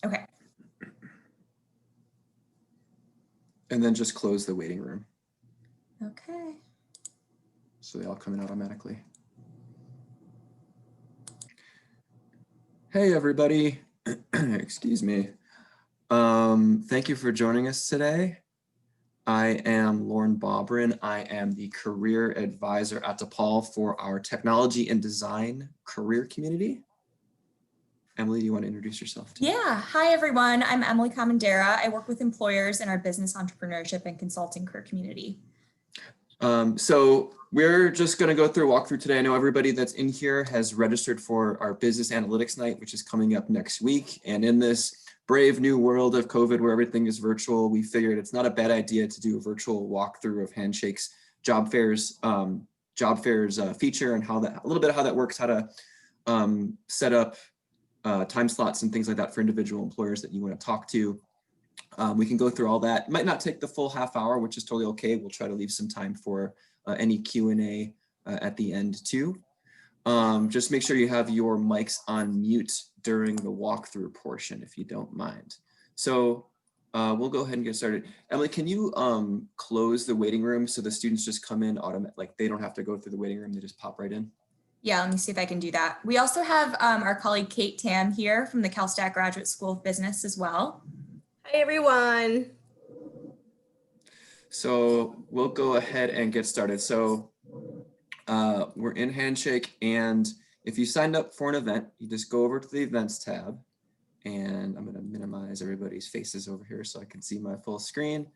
Okay. And then just close the waiting room. Okay. So they all come in automatically. Hey, everybody. Excuse me. Thank you for joining us today. I am Lauren Bobrin. I am the career advisor at DePaul for our technology and design career community. Emily, do you want to introduce yourself? Yeah. Hi, everyone. I'm Emily Comandera. I work with employers in our business entrepreneurship and consulting career community. So we're just going to go through a walkthrough today. I know everybody that's in here has registered for our business analytics night, which is coming up next week. And in this brave new world of COVID where everything is virtual, we figured it's not a bad idea to do a virtual walkthrough of Handshake's job fairs feature and how that, a little bit of how that works, how to set up time slots and things like that for individual employers that you want to talk to. We can go through all that. It might not take the full half hour, which is totally okay. We'll try to leave some time for any Q&A at the end too. Just make sure you have your mics on mute during the walkthrough portion, if you don't mind. So we'll go ahead and get started. Emily, can you close the waiting room so the students just come in automatically, like they don't have to go through the waiting room, they just pop right in? Yeah, let me see if I can do that. We also have our colleague Kate Tam here from the CalSTAT Graduate School of Business as well. Hi, everyone. So we'll go ahead and get started. So we're in Handshake, and if you signed up for an event, you just go over to the events tab, and I'm going to minimize everybody's faces over here so I can see my full screen.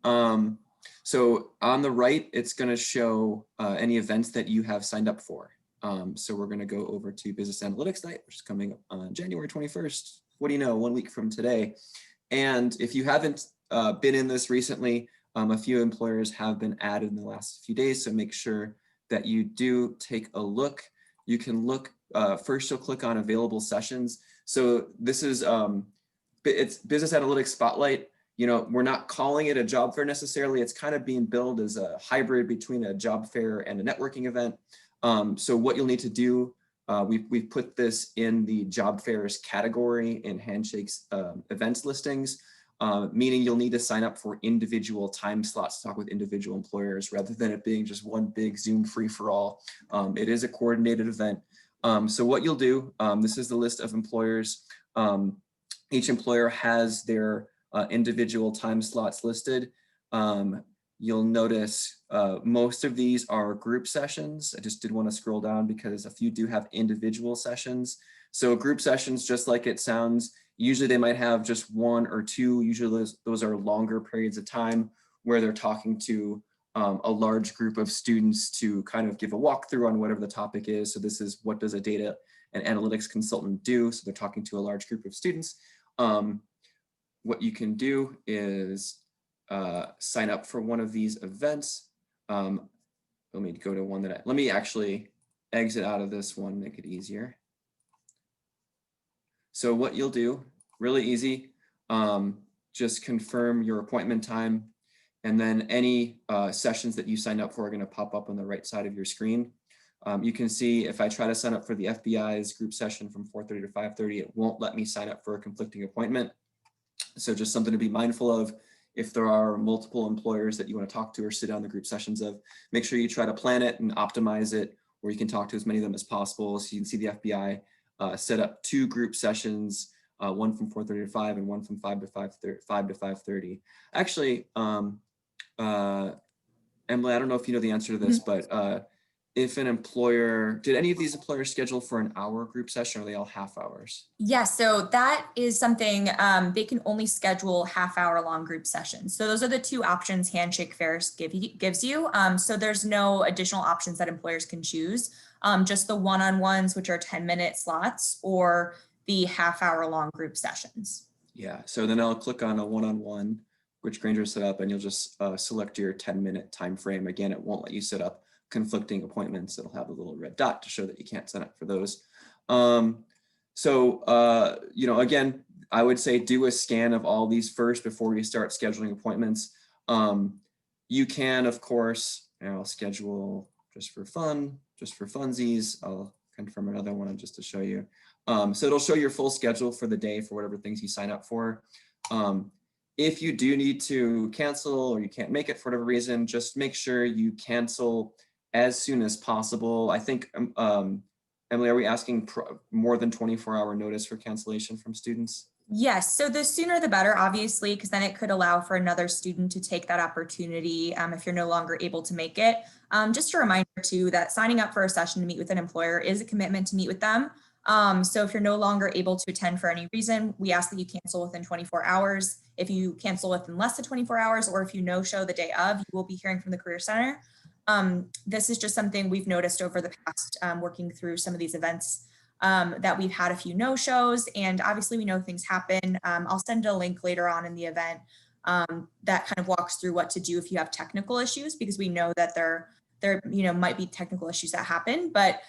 So on the right, it's going to show any events that you have signed up for. So we're going to go over to Business Analytics Night, which is coming up on January 21st. What do you know, 1 week from today. And if you haven't been in this recently, a few employers have been added in the last few days. So make sure that you do take a look. You can look, first you'll click on available sessions. So this is, it's Business Analytics Spotlight. You know, we're not calling it a job fair necessarily. It's kind of being billed as a hybrid between a job fair and a networking event. So what you'll need to do, we've put this in the job fairs category in Handshake's events listings, meaning you'll need to sign up for individual time slots to talk with individual employers rather than it being just one big Zoom free-for-all. It is a coordinated event. So what you'll do, this is the list of employers. Each employer has their individual time slots listed. You'll notice most of these are group sessions. I just did want to scroll down because a few do have individual sessions. So group sessions, just like it sounds, usually they might have just one or two. Usually those are longer periods of time where they're talking to a large group of students to kind of give a walkthrough on whatever the topic is. So this is what does a data and analytics consultant do? So they're talking to a large group of students. What you can do is sign up for one of these events. Let me go to one that let me actually exit out of this one, make it easier. So what you'll do, really easy, just confirm your appointment time, and then any sessions that you signed up for are going to pop up on the right side of your screen. You can see if I try to sign up for the FBI's group session from 4:30 to 5:30, it won't let me sign up for a conflicting appointment. So just something to be mindful of. If there are multiple employers that you want to talk to or sit down the group sessions of, make sure you try to plan it and optimize it where you can talk to as many of them as possible. So you can see the FBI set up 2 group sessions, one from 4:30 to 5 and one from 5 to 5:30. Actually, Emily, I don't know if you know the answer to this, but if an employer, did any of these employers schedule for an hour group session, or are they all half hours? Yeah, so that is something they can only schedule half-hour long group sessions. So those are the 2 options Handshake Fairs gives you. So there's no additional options that employers can choose, just the one-on-ones, which are 10-minute slots, or the half-hour long group sessions. Yeah, so then I'll click on a one-on-one, which Granger set up, and you'll just select your 10-minute time frame. Again, it won't let you set up conflicting appointments. It'll have a little red dot to show that you can't sign up for those. You know, again, I would say do a scan of all these first before you start scheduling appointments. You can, of course, I'll schedule just for fun, just for funsies. I'll confirm another one just to show you. So it'll show your full schedule for the day for whatever things you sign up for. If you do need to cancel or you can't make it for whatever reason, just make sure you cancel as soon as possible. I think, Emily, are we asking more than 24-hour notice for cancellation from students? Yes, so the sooner the better, obviously, because then it could allow for another student to take that opportunity if you're no longer able to make it. Just a reminder too that signing up for a session to meet with an employer is a commitment to meet with them. So if you're no longer able to attend for any reason, we ask that you cancel within 24 hours. If you cancel within less than 24 hours, or if you no-show the day of, you will be hearing from the Career Center. This is just something we've noticed over the past working through some of these events that we've had a few no-shows, and obviously we know things happen. I'll send a link later on in the event that kind of walks through what to do if you have technical issues, because we know that there might be technical issues that happen, but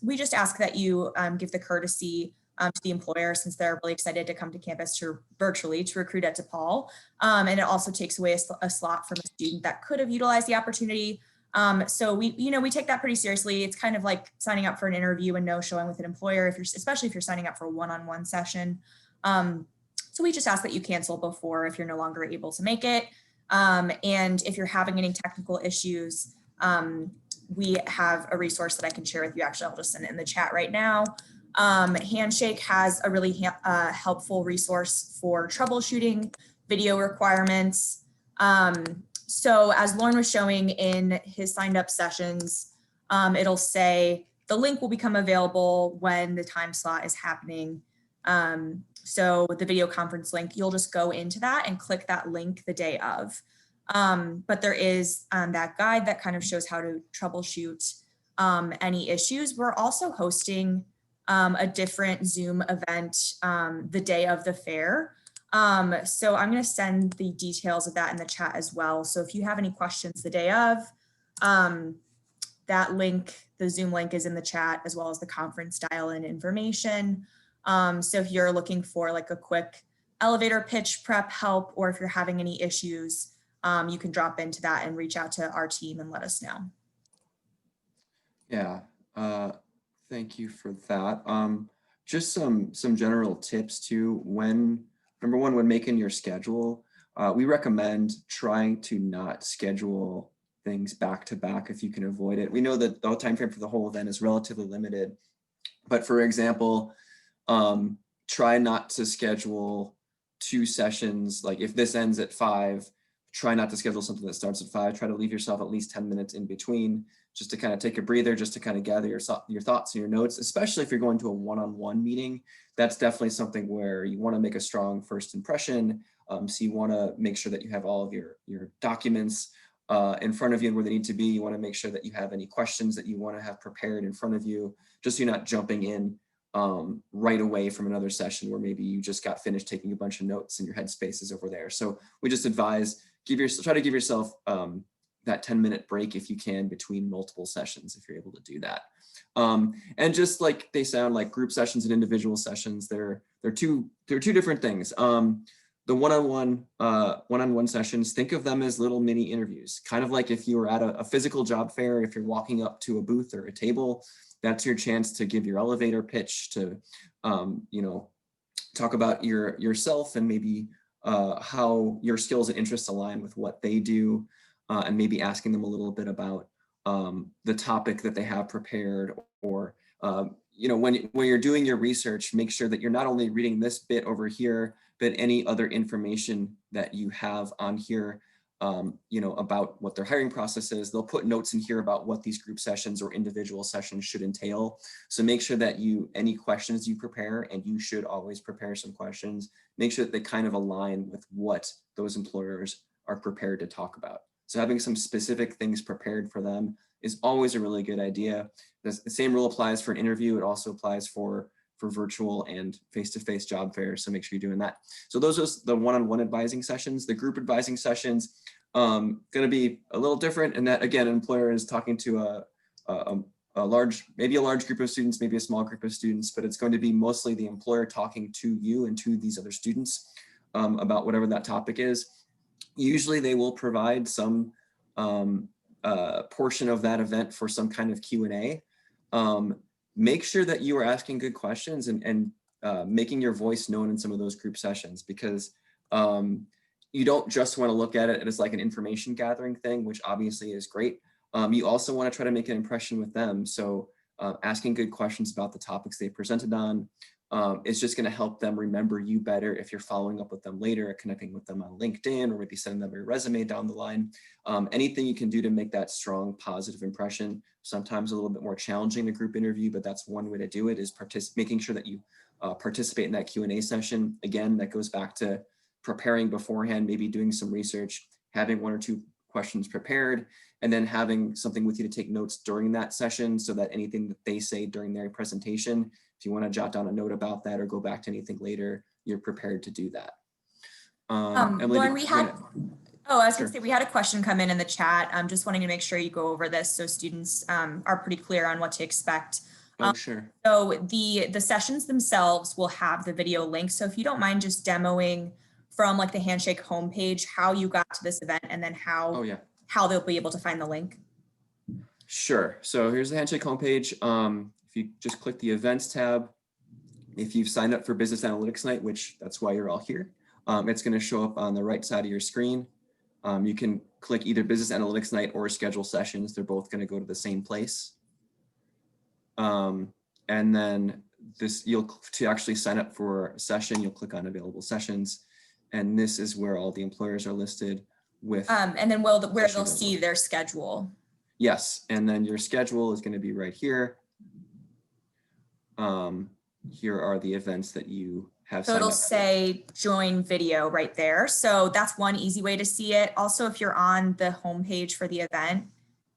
we just ask that you give the courtesy to the employer, since they're really excited to come to campus virtually to recruit at DePaul. And it also takes away a slot from a student that could have utilized the opportunity. So we take that pretty seriously. It's kind of like signing up for an interview and no showing with an employer, especially if you're signing up for a one-on-one session. So we just ask that you cancel before if you're no longer able to make it. And if you're having any technical issues, we have a resource that I can share with you. Actually, I'll just send it in the chat right now. Handshake has a really helpful resource for troubleshooting video requirements. So as Lauren was showing in his signed up sessions, it'll say the link will become available when the time slot is happening. So the video conference link, you'll just go into that and click that link the day of. But there is that guide that kind of shows how to troubleshoot any issues. We're also hosting a different Zoom event the day of the fair. So I'm going to send the details of that in the chat as well. So if you have any questions the day of, that link, the Zoom link is in the chat, as well as the conference dial-in information. So if you're looking for like a quick elevator pitch prep help, or if you're having any issues, you can drop into that and reach out to our team and let us know. Yeah, thank you for that. Just some general tips too. Number one, when making your schedule, we recommend trying to not schedule things back to back if you can avoid it. We know that the time frame for the whole event is relatively limited, but for example, try not to schedule 2 sessions. Like if this ends at 5, try not to schedule something that starts at 5. Try to leave yourself at least 10 minutes in between, just to kind of take a breather, just to kind of gather your thoughts and your notes, especially if you're going to a one-on-one meeting. That's definitely something where you want to make a strong first impression. So you want to make sure that you have all of your documents in front of you and where they need to be. You want to make sure that you have any questions that you want to have prepared in front of you, just so you're not jumping in right away from another session where maybe you just got finished taking a bunch of notes and your headspace is over there. So we just advise, try to give yourself that 10-minute break if you can between multiple sessions, if you're able to do that. And just like they sound like group sessions and individual sessions, they're two different things. The one-on-one sessions, think of them as little mini interviews, kind of like if you were at a physical job fair. If you're walking up to a booth or a table, that's your chance to give your elevator pitch, to talk about yourself and maybe how your skills and interests align with what they do, and maybe asking them a little bit about the topic that they have prepared, or when you're doing your research, make sure that you're not only reading this bit over here, but any other information that you have on here, about what their hiring process is. They'll put notes in here about what these group sessions or individual sessions should entail. So make sure that any questions you prepare, and you should always prepare some questions, make sure that they kind of align with what those employers are prepared to talk about. So having some specific things prepared for them is always a really good idea. The same rule applies for an interview. It also applies for virtual and face-to-face job fairs. So make sure you're doing that. So those are the one-on-one advising sessions. The group advising sessions going to be a little different in that, again, an employer is talking to maybe a large group of students, maybe a small group of students, but it's going to be mostly the employer talking to you and to these other students about whatever that topic is. Usually they will provide some portion of that event for some kind of Q&A. make sure that you are asking good questions and making your voice known in some of those group sessions, because you don't just want to look at it as like an information gathering thing, which obviously is great. You also want to try to make an impression with them. So asking good questions about the topics they presented on is just going to help them remember you better if you're following up with them later, connecting with them on LinkedIn, or maybe sending them your resume down the line. Anything you can do to make that strong, positive impression. Sometimes a little bit more challenging in a group interview, but that's one way to do it, is making sure that you participate in that Q&A session. Again, that goes back to preparing beforehand, maybe doing some research, having 1 or 2 questions prepared, and then having something with you to take notes during that session, so that anything that they say during their presentation, if you want to jot down a note about that or go back to anything later, you're prepared to do that. Emily, Lauren, I was Sure. going to say, we had a question come in the chat. I'm just wanting to make sure you go over this so students are pretty clear on what to expect. Oh, sure. So the sessions themselves will have the video link. So if you don't mind just demoing from like the Handshake homepage, how you got to this event, and then how they'll be able to find the link. Sure. So here's the Handshake homepage. If you just click the events tab, if you've signed up for Business Analytics Night, which that's why you're all here, it's going to show up on the right side of your screen. You can click either Business Analytics Night or Schedule Sessions. They're both going to go to the same place. And then to actually sign up for a session, you'll click on Available Sessions. And this is where all the employers are listed with. And then where they'll see their schedule. Yes, and then your schedule is going to be right here. Here are the events that you have. So it'll say join video right there. So that's one easy way to see it. Also, if you're on the homepage for the event,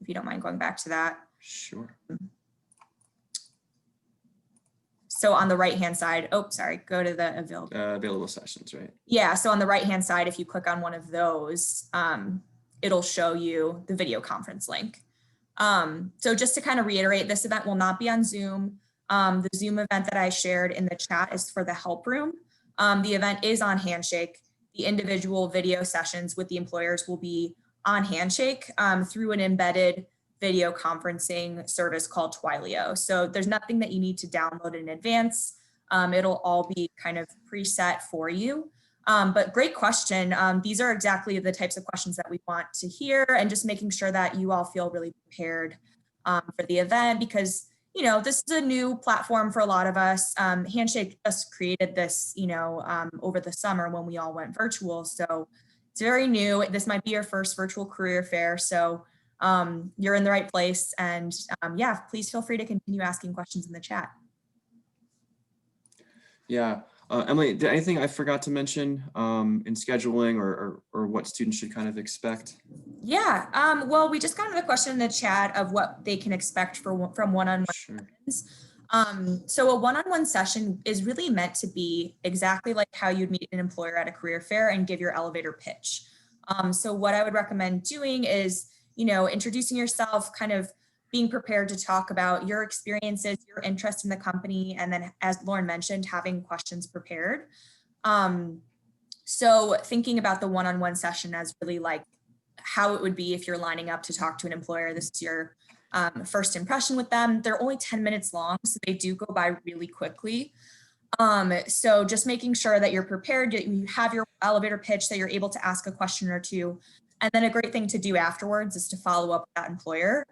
if you don't mind going back to that. Sure. So on the right-hand side, go to the available sessions, right? Yeah, so on the right-hand side, if you click on one of those, it'll show you the video conference link. So just to kind of reiterate, this event will not be on Zoom. The Zoom event that I shared in the chat is for the help room. The event is on Handshake. The individual video sessions with the employers will be on Handshake through an embedded video conferencing service called Twilio. So there's nothing that you need to download in advance. It'll all be kind of preset for you. But great question. These are exactly the types of questions that we want to hear, and just making sure that you all feel really prepared for the event, because, you know, this is a new platform for a lot of us. Handshake just created this, over the summer when we all went virtual. So it's very new. This might be your first virtual career fair. So you're in the right place. And yeah, please feel free to continue asking questions in the chat. Yeah. Emily, did anything I forgot to mention in scheduling or what students should kind of expect? Yeah, well, we just got another question in the chat of what they can expect from one-on-one sessions. So a one-on-one session is really meant to be exactly like how you'd meet an employer at a career fair and give your elevator pitch. So what I would recommend doing is, introducing yourself, kind of being prepared to talk about your experiences, your interest in the company, and then, as Lauren mentioned, having questions prepared. So thinking about the one-on-one session as really like how it would be if you're lining up to talk to an employer. This is your first impression with them. They're only 10 minutes long, so they do go by really quickly. So just making sure that you're prepared, you have your elevator pitch, that you're able to ask a question or two. And then a great thing to do afterwards is to follow up with that employer.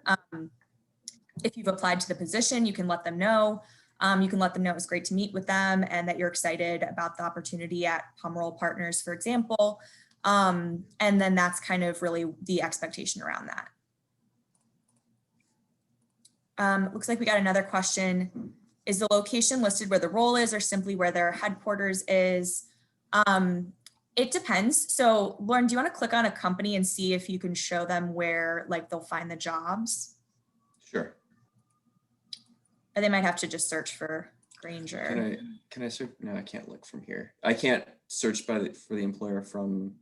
If you've applied to the position, you can let them know. You can let them know it was great to meet with them and that you're excited about the opportunity at Pomerol Partners, for example. And then that's kind of really the expectation around that. Looks like we got another question. Is the location listed where the role is, or simply where their headquarters is? It depends. So Lauren, do you want to click on a company and see if you can show them where they'll find the jobs? Sure. Or they might have to just search for Granger. Can I search? No, I can't look from here. I can't search for the employer from.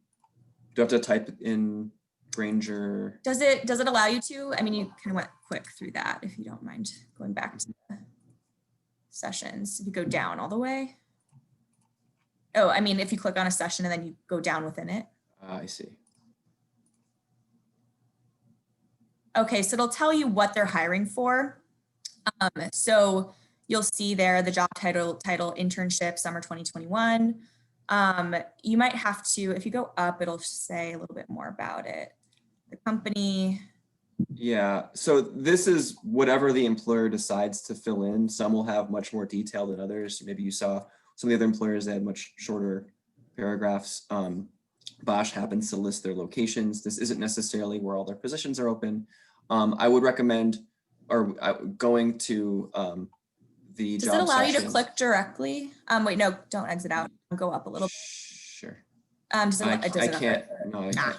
Do I have to type in Granger? Does it allow you to? I mean, you kind of went quick through that, if you don't mind going back to the sessions. If you go down all the way. Oh, I mean, if you click on a session and then you go down within it. I see. Okay, so it'll tell you what they're hiring for. So you'll see there the job title internship summer 2021. You might have to, if you go up, it'll say a little bit more about it. The company. Yeah, so this is whatever the employer decides to fill in. Some will have much more detail than others. Maybe you saw some of the other employers that had much shorter paragraphs. Bosch happens to list their locations. This isn't necessarily where all their positions are open. I would recommend going to the Does job it allow you to section. click directly? Wait, no, don't exit out. Go up a little. Sure. Does I it doesn't can't. No, I can't.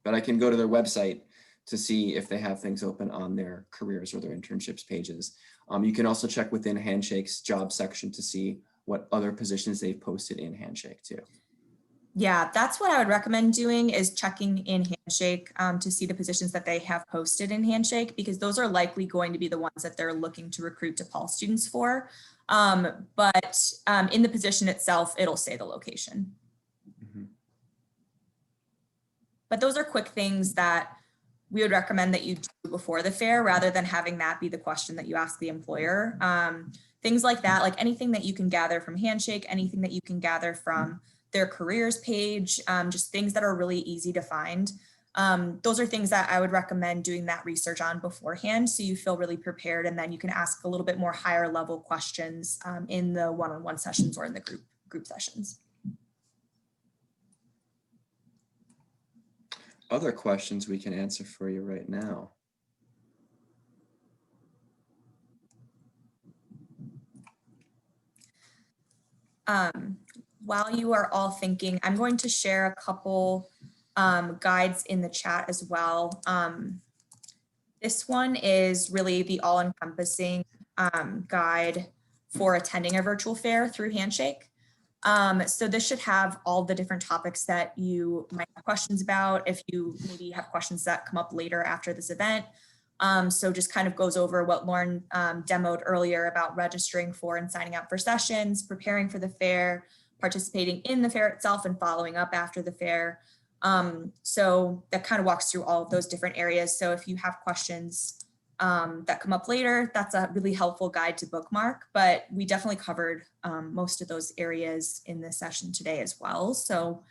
But I can go to their website to see if they have things open on their careers or their internships pages. You can also check within Handshake's job section to see what other positions they've posted in Handshake too. Yeah, that's what I would recommend doing, is checking in Handshake to see the positions that they have posted in Handshake, because those are likely going to be the ones that they're looking to recruit DePaul students for. But in the position itself, it'll say the location. Mm-hmm. But those are quick things that we would recommend that you do before the fair, rather than having that be the question that you ask the employer. Things like that, like anything that you can gather from Handshake, anything that you can gather from their careers page, just things that are really easy to find. Those are things that I would recommend doing that research on beforehand, so you feel really prepared, and then you can ask a little bit more higher level questions in the one-on-one sessions or in the group sessions. Other questions we can answer for you right now. While you are all thinking, I'm going to share a couple guides in the chat as well. This one is really the all-encompassing guide for attending a virtual fair through Handshake. So this should have all the different topics that you might have questions about, if you maybe have questions that come up later after this event. So just kind of goes over what Lauren demoed earlier about registering for and signing up for sessions, preparing for the fair, participating in the fair itself, and following up after the fair. So that kind of walks through all of those different areas. So if you have questions that come up later, that's a really helpful guide to bookmark, but we definitely covered most of those areas in this session today as well. So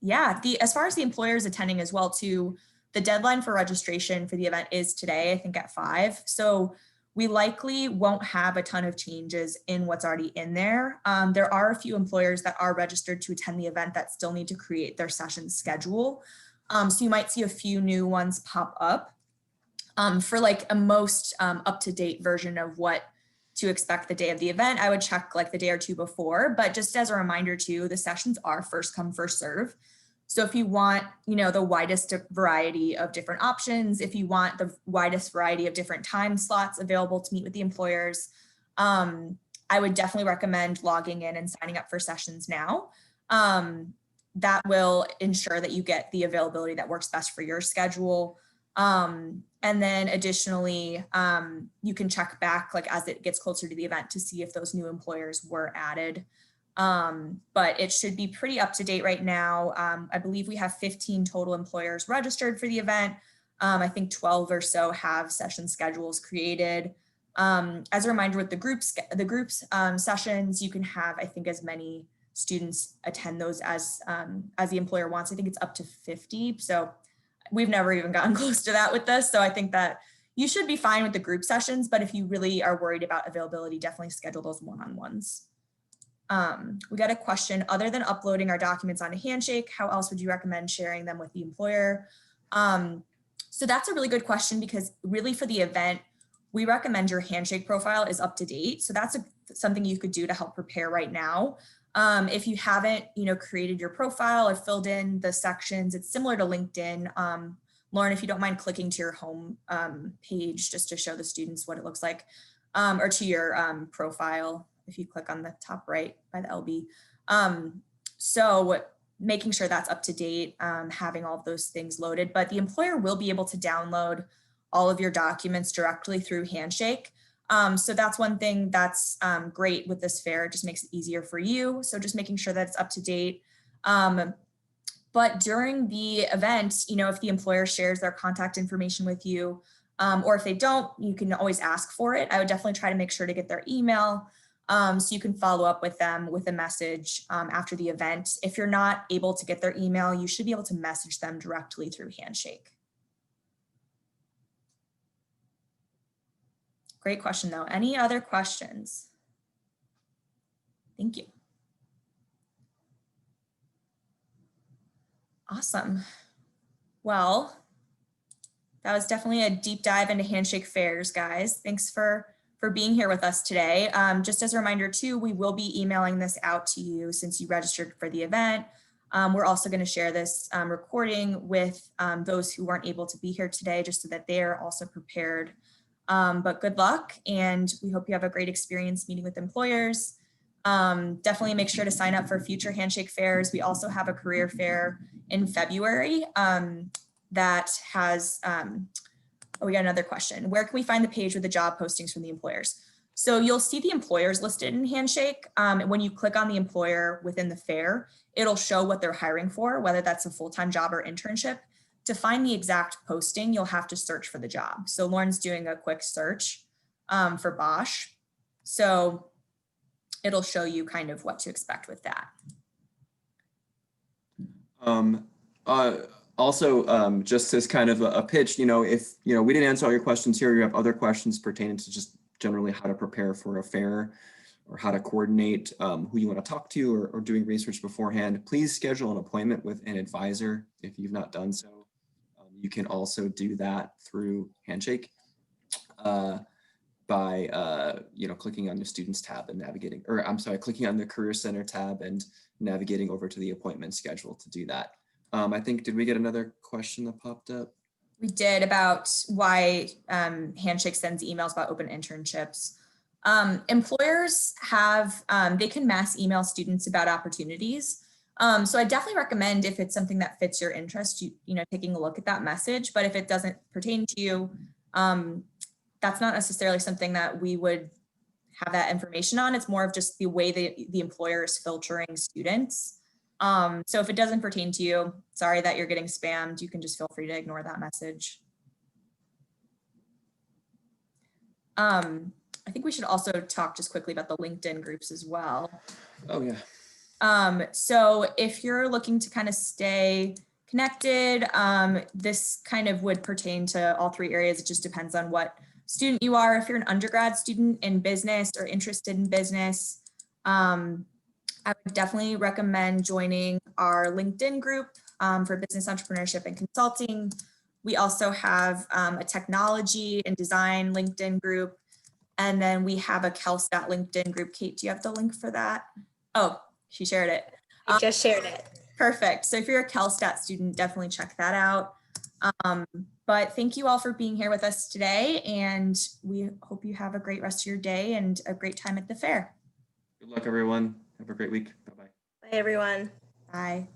yeah, as far as the employers attending as well too, the deadline for registration for the event is today, I think at 5. So we likely won't have a ton of changes in what's already in there. There are a few employers that are registered to attend the event that still need to create their session schedule. So you might see a few new ones pop up. For like a most up-to-date version of what to expect the day of the event, I would check like the day or two before, but just as a reminder too, the sessions are first come, first serve. So if you want, the widest variety of different options, if you want the widest variety of different time slots available to meet with the employers, I would definitely recommend logging in and signing up for sessions now. That will ensure that you get the availability that works best for your schedule. And then additionally, you can check back like as it gets closer to the event to see if those new employers were added. But it should be pretty up to date right now. I believe we have 15 total employers registered for the event. I think 12 or so have session schedules created. As a reminder, with the groups sessions, you can have, I think, as many students attend those as the employer wants. I think it's up to 50. So we've never even gotten close to that with this. So I think that you should be fine with the group sessions, but if you really are worried about availability, definitely schedule those one-on-ones. We got a question, other than uploading our documents onto Handshake, how else would you recommend sharing them with the employer? So that's a really good question, because really for the event, we recommend your Handshake profile is up to date. So that's something you could do to help prepare right now. If you haven't, created your profile or filled in the sections, it's similar to LinkedIn. Lauren, if you don't mind clicking to your home page just to show the students what it looks like, or to your profile, if you click on the top right by the LB. So making sure that's up to date, having all of those things loaded, but the employer will be able to download all of your documents directly through Handshake. So that's one thing that's great with this fair. It just makes it easier for you. So just making sure that it's up to date. But during the event, if the employer shares their contact information with you, Or if they don't, you can always ask for it. I would definitely try to make sure to get their email so you can follow up with them with a message after the event. If you're not able to get their email, you should be able to message them directly through Handshake. Great question though. Any other questions? Thank you. Awesome. Well, that was definitely a deep dive into Handshake fairs, guys. Thanks for being here with us today. Just as a reminder too, we will be emailing this out to you since you registered for the event. We're also going to share this recording with those who weren't able to be here today, just so that they're also prepared. But good luck, and we hope you have a great experience meeting with employers. Definitely make sure to sign up for future Handshake fairs. We also have a career fair in February that has, oh, we got another question. Where can we find the page with the job postings from the employers? So you'll see the employers listed in Handshake. When you click on the employer within the fair, it'll show what they're hiring for, whether that's a full-time job or internship. To find the exact posting, you'll have to search for the job. So Lauren's doing a quick search for Bosch. So it'll show you kind of what to expect with that. Also, just as kind of a pitch, if we didn't answer all your questions here, you have other questions pertaining to just generally how to prepare for a fair or how to coordinate who you want to talk to or doing research beforehand, please schedule an appointment with an advisor if you've not done so. You can also do that through Handshake by clicking on the Students tab and navigating, or I'm sorry, clicking on the Career Center tab and navigating over to the appointment schedule to do that. I think, did we get another question that popped up? We did, about why Handshake sends emails about open internships. Employers have, they can mass email students about opportunities. So I definitely recommend, if it's something that fits your interest, taking a look at that message. But if it doesn't pertain to you, that's not necessarily something that we would have that information on. It's more of just the way the employer is filtering students. So if it doesn't pertain to you, sorry that you're getting spammed. You can just feel free to ignore that message. I think we should also talk just quickly about the LinkedIn groups as well. Oh yeah. So if you're looking to kind of stay connected, this kind of would pertain to all three areas. It just depends on what student you are. If you're an undergrad student in business or interested in business, I would definitely recommend joining our LinkedIn group for business entrepreneurship and consulting. We also have a technology and design LinkedIn group. And then we have a CalStat LinkedIn group. Kate, do you have the link for that? Oh, she shared it. I just shared it. Perfect. So if you're a CalStat student, definitely check that out. But thank you all for being here with us today. And we hope you have a great rest of your day and a great time at the fair. Good luck, everyone. Have a great week. Bye-bye. Bye, everyone. Bye.